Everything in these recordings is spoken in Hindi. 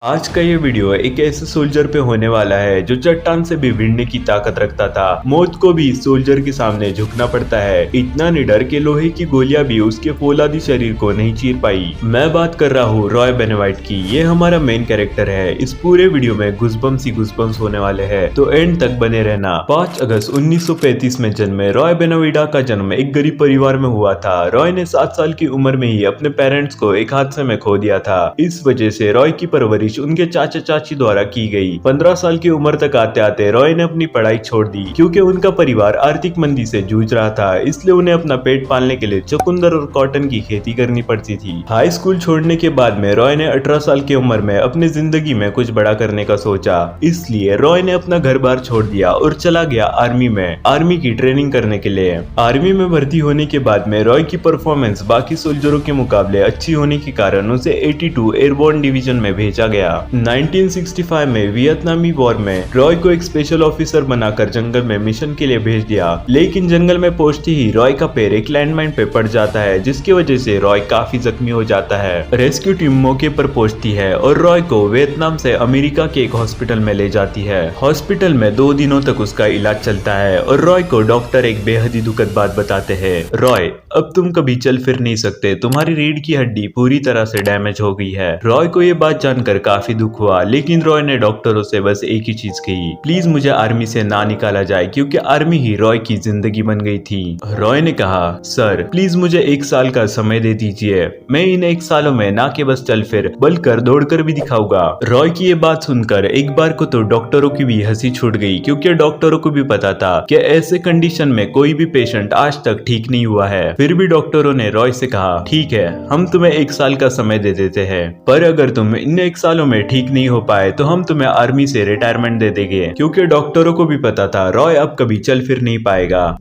आज का ये वीडियो एक ऐसे सोल्जर पे होने वाला है जो चट्टान से भी भिड़ने की ताकत रखता था। मौत को भी इस सोल्जर के सामने झुकना पड़ता है, इतना निडर कि लोहे की गोलियां भी उसके फौलादी शरीर को नहीं चीर पाई। मैं बात कर रहा हूँ रॉय बेनोवाइट की। ये हमारा मेन कैरेक्टर है। इस पूरे वीडियो में घुसबम्स होने वाले हैं, तो एंड तक बने रहना। 5 अगस्त 1935 में जन्मे रॉय बेनोविडा का जन्म एक गरीब परिवार में हुआ था। रॉय ने 7 साल की उम्र में ही अपने पेरेंट्स को एक हादसे में खो दिया था। इस वजह से रॉय की परवरिश उनके चाचा चाची द्वारा की गई। 15 साल की उम्र तक आते आते रॉय ने अपनी पढ़ाई छोड़ दी क्योंकि उनका परिवार आर्थिक मंदी से जूझ रहा था, इसलिए उन्हें अपना पेट पालने के लिए चुकंदर और कॉटन की खेती करनी पड़ती थी। हाई स्कूल छोड़ने के बाद में रॉय ने 18 साल की उम्र में अपनी जिंदगी में कुछ बड़ा करने का सोचा, इसलिए रॉय ने अपना घर बार छोड़ दिया और चला गया आर्मी की ट्रेनिंग करने के लिए। आर्मी में भर्ती होने के बाद में रॉय की परफॉर्मेंस बाकी सोल्जरों के मुकाबले अच्छी होने के कारण उसे 82 एयरबोर्न डिवीजन में भेजा गया। 1965 में वियतनामी वॉर में रॉय को एक स्पेशल ऑफिसर बनाकर जंगल में मिशन के लिए भेज दिया, लेकिन जंगल में पहुंचते ही रॉय का पैर एक लैंडमाइन पे पड़ जाता है, जिसकी वजह से रॉय काफी जख्मी हो जाता है। रेस्क्यू टीम मौके पर पहुंचती है और रॉय को वियतनाम से अमेरिका के एक हॉस्पिटल में ले जाती है। हॉस्पिटल में 2 दिनों तक उसका इलाज चलता है और रॉय को डॉक्टर एक बेहद ही दुखद बात बताते हैं। रॉय, अब तुम कभी चल फिर नहीं सकते, तुम्हारी रीढ़ की हड्डी पूरी तरह से डैमेज हो गई है। रॉय को ये बात जानकर काफी दुख हुआ, लेकिन रॉय ने डॉक्टरों से बस एक ही चीज कही, प्लीज मुझे आर्मी से ना निकाला जाए, क्योंकि आर्मी ही रॉय की जिंदगी बन गई थी। रॉय ने कहा, सर प्लीज मुझे 1 साल का समय दे दीजिए, मैं इन 1 सालों में ना के बस चल फिर बल्कि दौड़कर भी दिखाऊंगा। रॉय की ये बात सुनकर एक बार को तो डॉक्टरों की भी हंसी छूट गई, क्योंकि डॉक्टरों को भी पता था कि ऐसे कंडीशन में कोई भी पेशेंट आज तक ठीक नहीं हुआ है। फिर भी डॉक्टरों ने रॉय से कहा, ठीक है, हम तुम्हें 1 साल का समय दे देते हैं, पर अगर तुम इन 1 सालों में ठीक नहीं हो पाए तो हम तुम्हें आर्मी से रिटायरमेंट दे देंगे, क्योंकि डॉक्टरों को भी पता था रॉय अब कभी चल फिर नहीं पाएगा।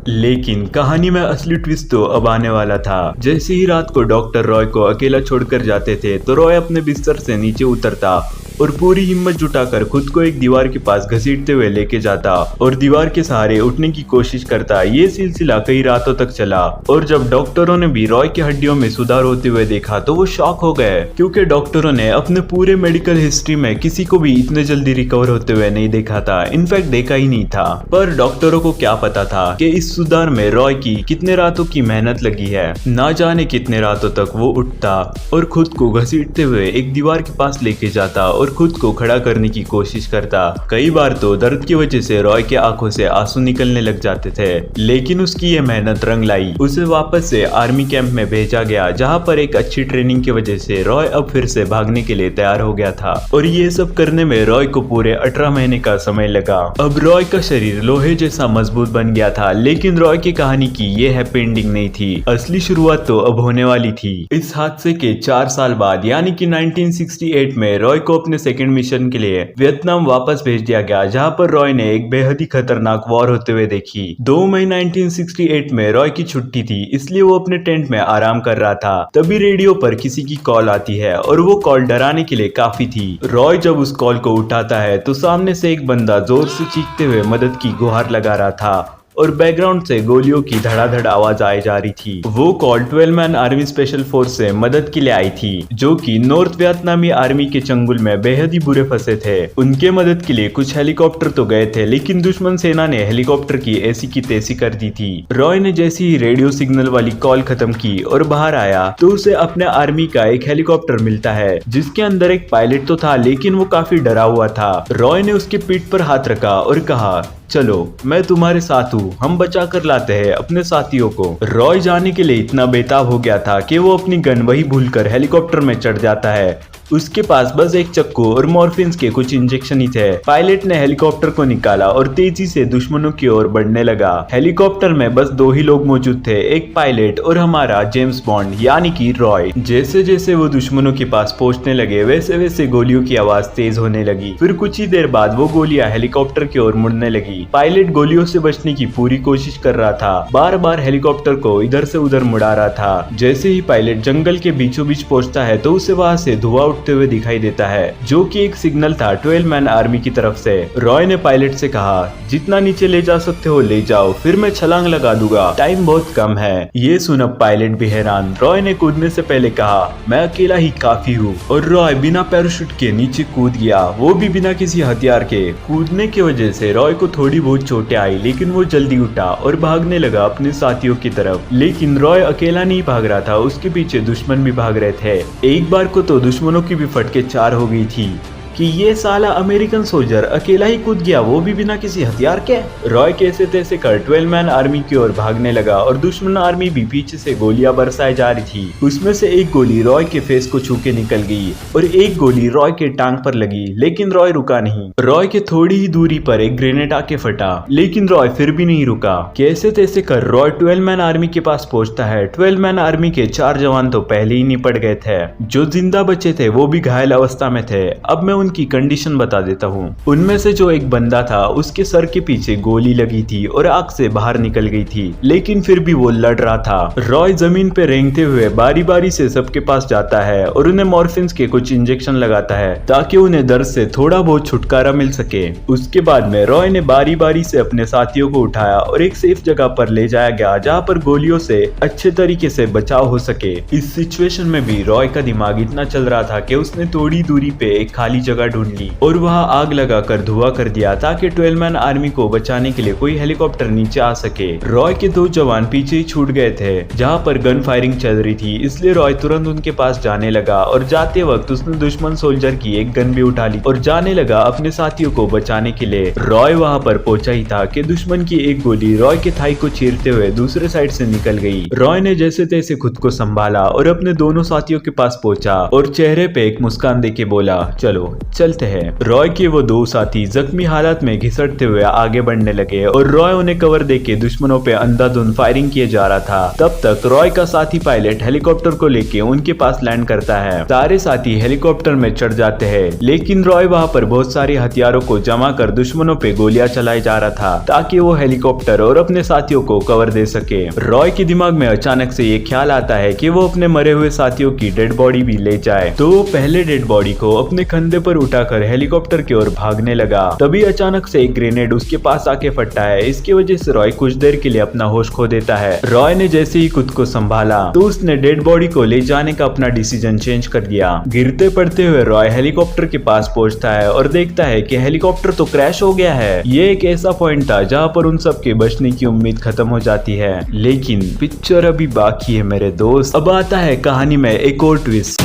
लेकिन कहानी में असली ट्विस्ट तो अब आने वाला था। जैसे ही रात को डॉक्टर रॉय को अकेला छोड़कर जाते थे तो रॉय अपने बिस्तर से नीचे उतरता और पूरी हिम्मत जुटाकर खुद को एक दीवार के पास घसीटते हुए लेके जाता और दीवार के सहारे उठने की कोशिश करता। ये सिलसिला कई रातों तक चला और जब डॉक्टरों ने भी रॉय की हड्डियों में सुधार होते हुए देखा तो वो शॉक हो गए, क्योंकि डॉक्टरों ने अपने पूरे मेडिकल हिस्ट्री में किसी को भी इतने जल्दी रिकवर होते हुए नहीं देखा था, इनफैक्ट देखा ही नहीं था। पर डॉक्टरों को क्या पता था कि इस सुधार में रॉय की कितने रातों की मेहनत लगी है। ना जाने कितने रातों तक वो उठता और खुद को घसीटते हुए एक दीवार के पास लेके जाता और खुद को खड़ा करने की कोशिश करता। कई बार तो दर्द की वजह से रॉय के आंखों से आंसू निकलने लग जाते थे, लेकिन उसकी ये मेहनत रंग लाई। उसे वापस से आर्मी कैंप में भेजा गया, जहां पर एक अच्छी ट्रेनिंग की वजह से रॉय अब फिर से भागने के लिए तैयार हो गया था। और ये सब करने में रॉय को पूरे 18 महीने का समय लगा। अब रॉय का शरीर लोहे जैसा मजबूत बन गया था, लेकिन रॉय की कहानी की ये हैप्पी एंडिंग नहीं थी। असली शुरुआत तो अब होने वाली थी। इस हादसे के 4 साल बाद यानी कि 1968 में रॉय को अपने सेकंड मिशन के लिए वियतनाम वापस भेज दिया गया, जहां पर रॉय ने एक बेहद ही खतरनाक वॉर होते हुए देखी। 2 मई 1968 में रॉय की छुट्टी थी, इसलिए वो अपने टेंट में आराम कर रहा था। तभी रेडियो पर किसी की कॉल आती है और वो कॉल डराने के लिए काफी थी। रॉय जब उस कॉल को उठाता है तो सामने से एक बंदा जोर से चीखते हुए मदद की गुहार लगा रहा था और बैकग्राउंड से गोलियों की धड़ाधड़ आवाज आई जा रही थी। वो call 12 man army special force से मदद के लिए आई थी, जो कि नॉर्थ वियतनामी आर्मी के चंगुल में बेहद ही बुरे फंसे थे। उनके मदद के लिए कुछ हेलीकॉप्टर तो गए थे, लेकिन दुश्मन सेना ने हेलीकॉप्टर की ऐसी की तैसी कर दी थी। रॉय ने जैसे ही रेडियो सिग्नल वाली कॉल खत्म की और बाहर आया तो उसे अपने आर्मी का एक हेलीकॉप्टर मिलता है, जिसके अंदर एक पायलट तो था, लेकिन वो काफी डरा हुआ था। रॉय ने उसके पीठ पर हाथ रखा और कहा, चलो मैं तुम्हारे साथ हूँ, हम बचा कर लाते हैं अपने साथियों को। रॉय जाने के लिए इतना बेताब हो गया था कि वो अपनी गन वही भूलकर हेलीकॉप्टर में चढ़ जाता है। उसके पास बस एक चक्कू और मॉर्फिन्स के कुछ इंजेक्शन ही थे। पायलट ने हेलीकॉप्टर को निकाला और तेजी से दुश्मनों की ओर बढ़ने लगा। हेलीकॉप्टर में बस 2 ही लोग मौजूद थे, एक पायलट और हमारा जेम्स बॉन्ड यानी कि रॉय। जैसे जैसे वो दुश्मनों के पास पहुंचने लगे वैसे वैसे गोलियों की आवाज तेज होने लगी। फिर कुछ ही देर बाद वो गोलियां हेलीकॉप्टर की ओर मुड़ने लगी। गई। पायलट गोलियों से बचने की पूरी कोशिश कर रहा था, बार बार हेलीकॉप्टर को इधर से उधर मुड़ा रहा था। जैसे ही पायलट जंगल के बीचों बीच पहुंचता है तो उसे वहां से धुआं उठते हुए दिखाई देता है, जो कि एक सिग्नल था 12 मैन आर्मी की तरफ से। रॉय ने पायलट से कहा, जितना नीचे ले जा सकते हो ले जाओ, फिर मैं छलांग लगा दूंगा, टाइम बहुत कम है। ये सुन अब पायलट भी हैरान। रॉय ने कूदने से पहले कहा, मैं अकेला ही काफी हूँ। और रॉय बिना पैराशूट के नीचे कूद गया, वो भी बिना किसी हथियार के। कूदने की वजह से रॉय को थोड़ी बहुत चोटें आई, लेकिन वो जल्दी उठा और भागने लगा अपने साथियों की तरफ। लेकिन रॉय अकेला नहीं भाग रहा था, उसके पीछे दुश्मन भी भाग रहे थे। एक बार को तो दुश्मनों की भी फटके 4 हो गई थी कि ये साला अमेरिकन सोल्जर अकेला ही कूद गया, वो भी बिना किसी हथियार के। रॉय कैसे तैसे कर 12 मैन आर्मी की ओर भागने लगा और दुश्मन आर्मी भी पीछे से गोलियां बरसाए जा रही थी। उसमें से एक गोली रॉय के फेस को छू के निकल गई और एक गोली रॉय के टांग पर लगी, लेकिन रॉय रुका नहीं। रॉय के थोड़ी ही दूरी पर एक ग्रेनेड आके फटा, लेकिन रॉय फिर भी नहीं रुका। कैसे तैसे कर रॉय 12 मैन आर्मी के पास पहुंचता है। 12 मैन आर्मी के 4 जवान तो पहले ही निपट गए थे, जो जिंदा बचे थे वो भी घायल अवस्था में थे। अब मैं उनकी कंडीशन बता देता हूँ। उनमें से जो एक बंदा था, उसके सर के पीछे गोली लगी थी और आंख से बाहर निकल गई थी, लेकिन फिर भी वो लड़ रहा था। रॉय जमीन पे रेंगते हुए बारी बारी से सबके पास जाता है और उन्हें मॉर्फिन के कुछ इंजेक्शन लगाता है, ताकि उन्हें दर्द से थोड़ा बहुत छुटकारा मिल सके। उसके बाद में रॉय ने बारी बारी से अपने साथियों को उठाया और एक सेफ जगह पर ले जाया गया, जहाँ पर गोलियों से अच्छे तरीके से बचाव हो सके। इस सिचुएशन में भी रॉय का दिमाग इतना चल रहा था कि उसने थोड़ी दूरी पे एक खाली जगह ढूंढ ली और वहां आग लगाकर धुआं कर दिया, ताकि 12 मैन आर्मी को बचाने के लिए कोई हेलीकॉप्टर नीचे आ सके। रॉय के 2 जवान पीछे ही छूट गए थे, जहां पर गन फायरिंग चल रही थी, इसलिए रॉय तुरंत उनके पास जाने लगा और जाते वक्त उसने दुश्मन सोल्जर की एक गन भी उठा ली और जाने लगा अपने साथियों को बचाने के लिए। रॉय वहां पर पहुंचा ही था कि दुश्मन की एक गोली रॉय के थाई को चीरते हुए दूसरे साइड से निकल गई। रॉय ने जैसे तैसे खुद को संभाला और अपने दोनों साथियों के पास पहुंचा और चेहरे पे एक मुस्कान देके बोला, चलो चलते हैं। रॉय के वो 2 साथी जख्मी हालत में घिसटते हुए आगे बढ़ने लगे और रॉय उन्हें कवर देके दुश्मनों पे अंधाधुंध फायरिंग किए जा रहा था। तब तक रॉय का साथी पायलट हेलीकॉप्टर को लेके उनके पास लैंड करता है। सारे साथी हेलीकॉप्टर में चढ़ जाते हैं, लेकिन रॉय वहां पर बहुत सारे हथियारों को जमा कर दुश्मनों पे गोलियां चलाए जा रहा था, ताकि वो हेलीकॉप्टर और अपने साथियों को कवर दे सके। रॉय के दिमाग में अचानक से ये ख्याल आता है कि वो अपने मरे हुए साथियों की डेड बॉडी भी ले जाए, तो वो पहले डेड बॉडी को अपने कंधे पर उठाकर हेलीकॉप्टर की ओर भागने लगा। तभी अचानक से एक ग्रेनेड उसके पास आके फटता है। इसकी वजह से रॉय कुछ देर के लिए अपना होश खो देता है। रॉय ने जैसे ही खुद को संभाला तो उसने डेड बॉडी को ले जाने का अपना डिसीजन चेंज कर दिया। गिरते पड़ते हुए रॉय हेलीकॉप्टर के पास पहुंचता है और देखता है कि हेलीकॉप्टर तो क्रैश हो गया है। ये एक ऐसा पॉइंट था जहां पर उन सब के बचने की उम्मीद खत्म हो जाती है, लेकिन पिक्चर अभी बाकी है मेरे दोस्त। अब आता है कहानी में एक और ट्विस्ट।